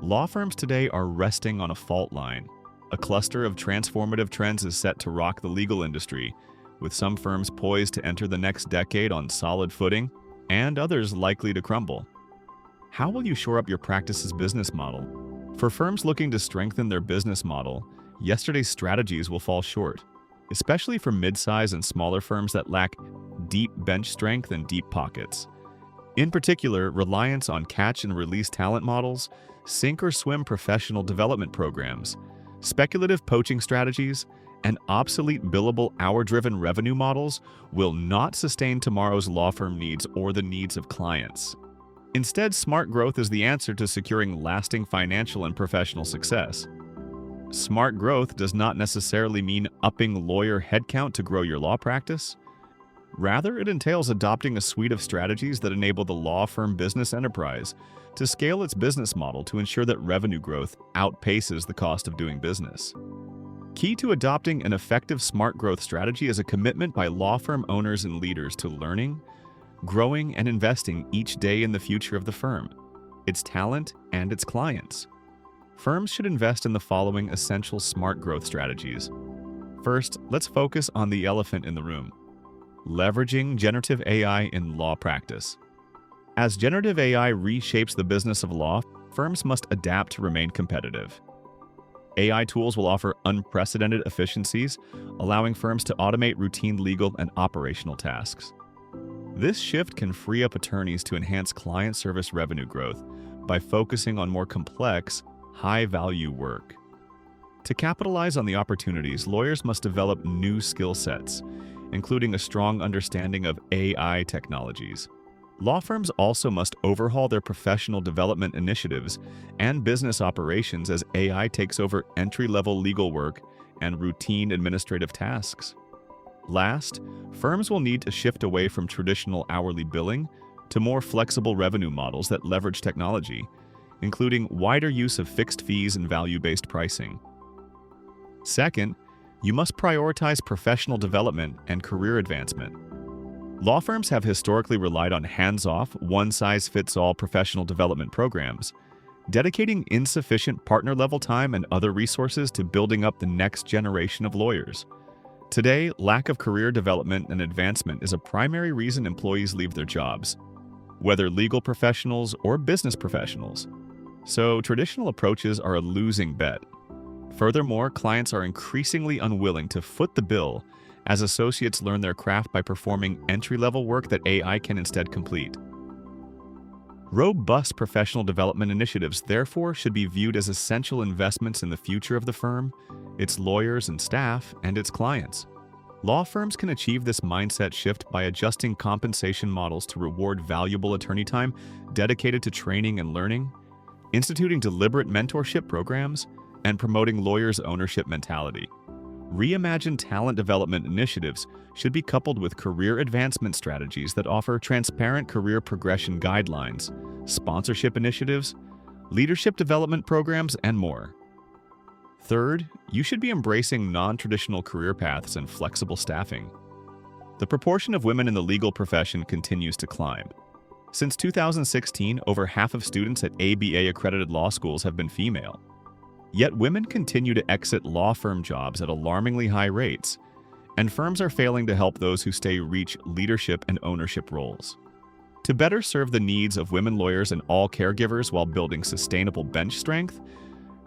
Law firms today are resting on a fault line. A cluster of transformative trends is set to rock the legal industry, with some firms poised to enter the next decade on solid footing and others likely to crumble. How will you shore up your practice's business model? For firms looking to strengthen their business model, yesterday's strategies will fall short, especially for mid-size and smaller firms that lack deep bench strength and deep pockets. In particular, reliance on catch and release talent models, sink or swim professional development programs, speculative poaching strategies, and obsolete billable hour-driven revenue models will not sustain tomorrow's law firm needs or the needs of clients. Instead, smart growth is the answer to securing lasting financial and professional success. Smart growth does not necessarily mean upping lawyer headcount to grow your law practice. Rather, it entails adopting a suite of strategies that enable the law firm business enterprise to scale its business model to ensure that revenue growth outpaces the cost of doing business. Key to adopting an effective smart growth strategy is a commitment by law firm owners and leaders to learning, growing, and investing each day in the future of the firm, its talent, and its clients. Firms should invest in the following essential smart growth strategies. First, let's focus on the elephant in the room: leveraging generative AI in law practice. As generative AI reshapes the business of law, firms must adapt to remain competitive. AI tools will offer unprecedented efficiencies, allowing firms to automate routine legal and operational tasks. This shift can free up attorneys to enhance client service revenue growth by focusing on more complex, high-value work. To capitalize on the opportunities, lawyers must develop new skill sets, including a strong understanding of AI technologies. Law firms also must overhaul their professional development initiatives and business operations as AI takes over entry-level legal work and routine administrative tasks. Last, firms will need to shift away from traditional hourly billing to more flexible revenue models that leverage technology, including wider use of fixed fees and value-based pricing. Second, you must prioritize professional development and career advancement. Law firms have historically relied on hands-off, one-size-fits-all professional development programs, dedicating insufficient partner-level time and other resources to building up the next generation of lawyers. Today, lack of career development and advancement is a primary reason employees leave their jobs, whether legal professionals or business professionals. So, traditional approaches are a losing bet. Furthermore, clients are increasingly unwilling to foot the bill as associates learn their craft by performing entry-level work that AI can instead complete. Robust professional development initiatives, therefore, should be viewed as essential investments in the future of the firm, its lawyers and staff, and its clients. Law firms can achieve this mindset shift by adjusting compensation models to reward valuable attorney time dedicated to training and learning, instituting deliberate mentorship programs, and promoting lawyers' ownership mentality. Reimagined talent development initiatives should be coupled with career advancement strategies that offer transparent career progression guidelines, sponsorship initiatives, leadership development programs, and more. Third, you should be embracing non-traditional career paths and flexible staffing. The proportion of women in the legal profession continues to climb. Since 2016, over half of students at ABA-accredited law schools have been female. Yet women continue to exit law firm jobs at alarmingly high rates, and firms are failing to help those who stay reach leadership and ownership roles. To better serve the needs of women lawyers and all caregivers while building sustainable bench strength,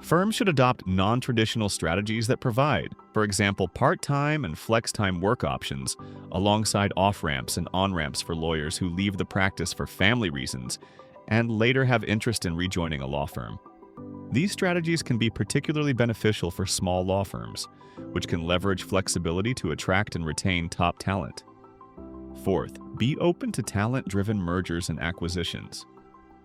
firms should adopt non-traditional strategies that provide, for example, part-time and flex-time work options, alongside off-ramps and on-ramps for lawyers who leave the practice for family reasons and later have interest in rejoining a law firm. These strategies can be particularly beneficial for small law firms, which can leverage flexibility to attract and retain top talent. Fourth, be open to talent-driven mergers and acquisitions.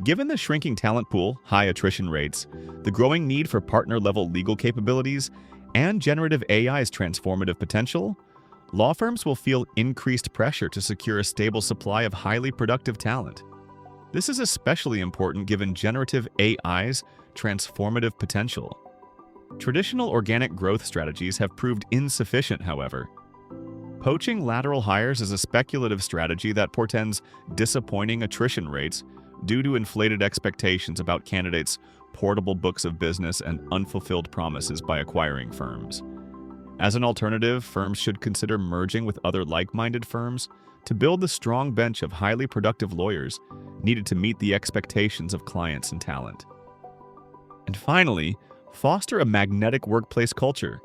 Given the shrinking talent pool, high attrition rates, the growing need for partner-level legal capabilities, and generative AI's transformative potential, law firms will feel increased pressure to secure a stable supply of highly productive talent. This is especially important given generative AI's transformative potential. Traditional organic growth strategies have proved insufficient, however. Poaching lateral hires is a speculative strategy that portends disappointing attrition rates due to inflated expectations about candidates' portable books of business and unfulfilled promises by acquiring firms. As an alternative, firms should consider merging with other like-minded firms to build the strong bench of highly productive lawyers needed to meet the expectations of clients and talent. And finally, foster a magnetic workplace culture.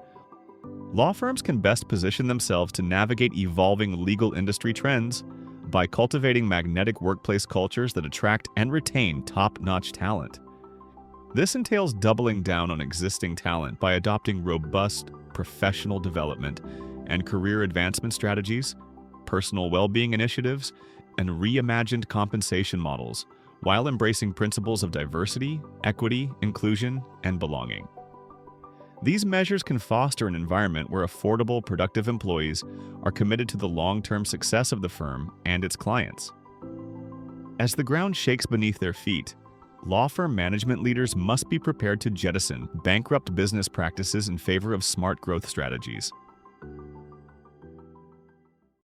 Law firms can best position themselves to navigate evolving legal industry trends by cultivating magnetic workplace cultures that attract and retain top-notch talent. This entails doubling down on existing talent by adopting robust professional development and career advancement strategies, personal well-being initiatives, and reimagined compensation models, while embracing principles of diversity, equity, inclusion, and belonging. These measures can foster an environment where affordable, productive employees are committed to the long-term success of the firm and its clients. As the ground shakes beneath their feet, law firm management leaders must be prepared to jettison bankrupt business practices in favor of smart growth strategies.